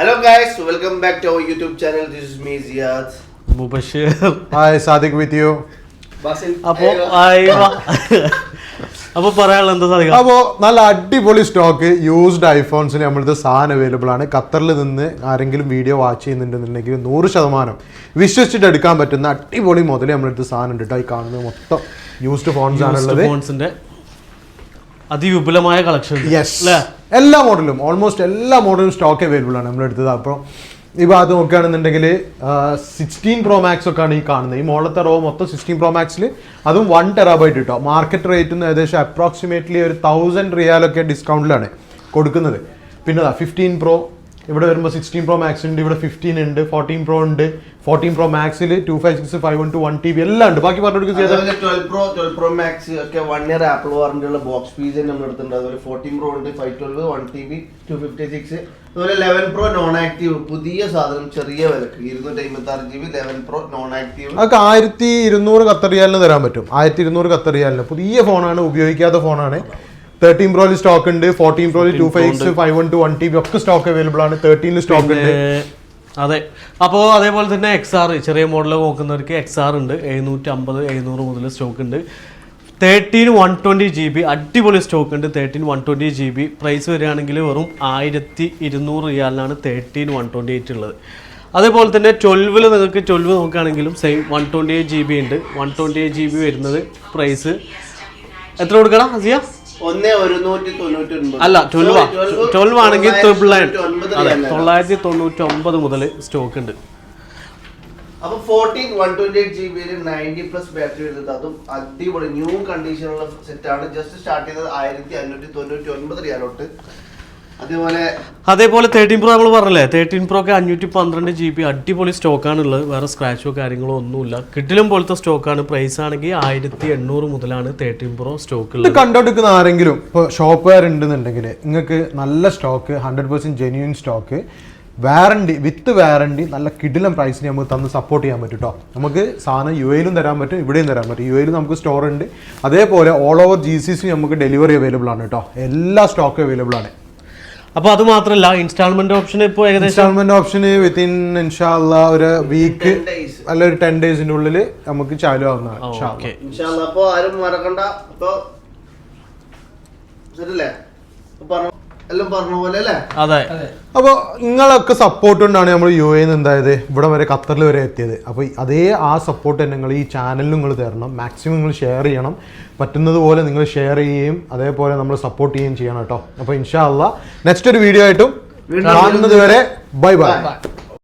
Hello guys, welcome back to our YouTube channel. This is me Ziyad. Mubashir. Hi, Sadiq with you. Basil. അപ്പോൾ പറയാനുള്ള എന്താ സാധിക്കും? അപ്പോൾ നല്ല അടിപൊളി സ്റ്റോക്ക് യൂസ്ഡ് ഐഫോൺസിന് നമ്മളിത് സാധനം അവൈലബിൾ ആണ്. ഖത്തറിൽ നിന്ന് ആരെങ്കിലും വീഡിയോ വാച്ച് ചെയ്യുന്നുണ്ടെന്നുണ്ടെങ്കിൽ 100% വിശ്വസിച്ചിട്ട് എടുക്കാൻ പറ്റുന്ന അടിപൊളി മുതൽ നമ്മളെടുത്ത് സാധനം ഉണ്ട് കേട്ടോ. ഈ കാണുന്നത് മൊത്തം യൂസ്ഡ് ഫോൺസ് ആണുള്ളത്. ഫോൺസിന്റെ അതിവിപുലമായ കളക്ഷൻ. എല്ലാ മോഡലും ഓൾമോസ്റ്റ് എല്ലാ മോഡലും സ്റ്റോക്ക് അവൈലബിൾ ആണ് നമ്മളെടുത്തത്. അപ്പോൾ ഈ ഭാഗത്ത് നോക്കുകയാണെന്നുണ്ടെങ്കിൽ 16 Pro Max ഒക്കെ ആണ് ഈ കാണുന്നത്. ഈ മോളത്തെ റോ മൊത്തം 16 Pro Maxൽ അതും 1 TB കിട്ടോ. മാർക്കറ്റ് റേറ്റ് നിന്ന് ഏകദേശം അപ്രോക്സിമേറ്റ്ലി ഒരു 1000 റിയാലൊക്കെ ഡിസ്കൗണ്ടിലാണ് കൊടുക്കുന്നത്. പിന്നെ 15 Pro ഇവിടെ വരുമ്പോൾ 16 Pro Max ഉണ്ട്, ഇവിടെ 15 ഉണ്ട്, 14 Pro ഉണ്ട്, 14 Pro Maxൽ 256 512 1TB എല്ലാം ഉണ്ട്. ബാക്കി പറഞ്ഞു 12 Pro Max ഒക്കെ 1 year ആപ്പിൾ വാറന്റി ഉള്ള ബോക്സ് പീസ് നമ്മൾ എടുത്തിട്ടുണ്ട്. അതുപോലെ 14 Pro ഉണ്ട്, 512 1TB 256. അതുപോലെ 11 Pro നോൺ ആക്റ്റീവ് പുതിയ സാധനം ചെറിയ വിലക്ക് 256GB 11 Pro നോൺ ആക്റ്റീവ് അതൊക്കെ 1200 ഖത്തർ റിയാലിന് തരാൻ പറ്റും. 1200 ഖത്തർ റിയാലിന് പുതിയ ഫോണാണ്, ഉപയോഗിക്കാത്ത ഫോണാണ്. 13 Pro സ്റ്റോക്ക് ഉണ്ട്, 14 Pro 256 512 1TB ഒക്കെ സ്റ്റോക്ക് അവൈലബിൾ ആണ്. 13 സ്റ്റോക്ക് ഉണ്ട്. അതെ, അപ്പോൾ അതേപോലെ തന്നെ XR ചെറിയ മോഡൽ നോക്കുന്നവർക്ക് XR ഉണ്ട്. 750 700 മുതൽ സ്റ്റോക്ക് ഉണ്ട്. 13 120GB അടിപൊളി സ്റ്റോക്ക് ഉണ്ട്. 13 120GB പ്രൈസ് വരികയാണെങ്കിൽ വെറും 1200 റിയാലിനാണ് 13 128 ഉള്ളത്. അതേപോലെ തന്നെ 12 നിങ്ങൾക്ക് 12 നോക്കുകയാണെങ്കിലും സെയിം 128GB ഉണ്ട്. 128GB വരുന്നത് പ്രൈസ് എത്ര കൊടുക്കണം അസിയ? 1199. അല്ല 12 ആണെങ്കിൽ 999 മുതൽ സ്റ്റോക്ക് ഉണ്ട്. അപ്പൊ 14 128GB 90+ ബാറ്ററി വരുന്നത് അതും അടിപൊളി ന്യൂ കണ്ടീഷനുള്ള സെറ്റ് ആണ്. ജസ്റ്റ് സ്റ്റാർട്ട് ചെയ്തത് 1599 റിയാലോട്ട്. അതേപോലെ 13 Pro നമ്മൾ പറഞ്ഞല്ലേ, 13 Pro ഒക്കെ 512GB അടിപൊളി സ്റ്റോക്കാണ് ഉള്ളത്. വേറെ സ്ക്രാച്ചോ കാര്യങ്ങളോ ഒന്നുമില്ല. കിട്ടിലും പോലത്തെ സ്റ്റോക്കാണ്. പ്രൈസ് ആണെങ്കിൽ 1800 മുതലാണ് 13 Pro സ്റ്റോക്ക് ഉള്ളത്. കണ്ടോണ്ടിരിക്കുന്ന ആരെങ്കിലും ഇപ്പോൾ ഷോപ്പുകാർ ഉണ്ടെന്നുണ്ടെങ്കിൽ നിങ്ങൾക്ക് നല്ല സ്റ്റോക്ക് 100% ജെന്യൂൻ സ്റ്റോക്ക് വാറണ്ടി വിത്ത് വാറണ്ടി നല്ല കിടിലം പ്രൈസിന് നമുക്ക് തന്ന് സപ്പോർട്ട് ചെയ്യാൻ പറ്റും കേട്ടോ. നമുക്ക് സാധനം UAE-ലും തരാൻ പറ്റും, ഇവിടെയും തരാൻ പറ്റും. UAE-ൽ നമുക്ക് സ്റ്റോർ ഉണ്ട്. അതേപോലെ ഓൾ ഓവർ GCC നമുക്ക് ഡെലിവറി അവൈലബിൾ ആണ് കേട്ടോ. എല്ലാ സ്റ്റോക്കും അവൈലബിൾ ആണ്. അപ്പോൾ അത് മാത്രമല്ല ഇൻസ്റ്റാൾമെന്റ് ഓപ്ഷൻ ഇപ്പോൾ ഏകദേശം ഇൻസ്റ്റാൾമെന്റ് ഓപ്ഷന് വിത്തിൻ ഇൻഷാല്ലാ ഒരു വീക്ക് അല്ല ഒരു 10 ഡേയ്സിന്റെ ഉള്ളിൽ നമുക്ക് ചാലു ആവുന്നതാണ്. അപ്പോൾ ആരും മറക്കണ്ട. അപ്പോൾ ശരിയല്ലേ എല്ലാം പറഞ്ഞ പോലെ അല്ലേ? അതെ. അപ്പോൾ നിങ്ങളൊക്കെ സപ്പോർട്ട് കൊണ്ടാണ് നമ്മൾ UAE-ന്ന് എന്തായത് ഇവിടെ വരെ ഖത്തറിൽ വരെ എത്തിയത്. അപ്പോൾ അതേ ആ സപ്പോർട്ട് തന്നെ നിങ്ങൾ ഈ ചാനലിൽ നിങ്ങൾ തരണം. മാക്സിമം നിങ്ങൾ ഷെയർ ചെയ്യണം. പറ്റുന്നത് പോലെ നിങ്ങൾ ഷെയർ ചെയ്യുകയും അതേപോലെ നമ്മൾ സപ്പോർട്ട് ചെയ്യുകയും ചെയ്യണം കേട്ടോ. അപ്പോൾ ഇൻഷാ അല്ലാഹ് നെക്സ്റ്റ് ഒരു വീഡിയോ ആയിട്ടും കാണുന്നത് വരെ ബൈ ബൈ.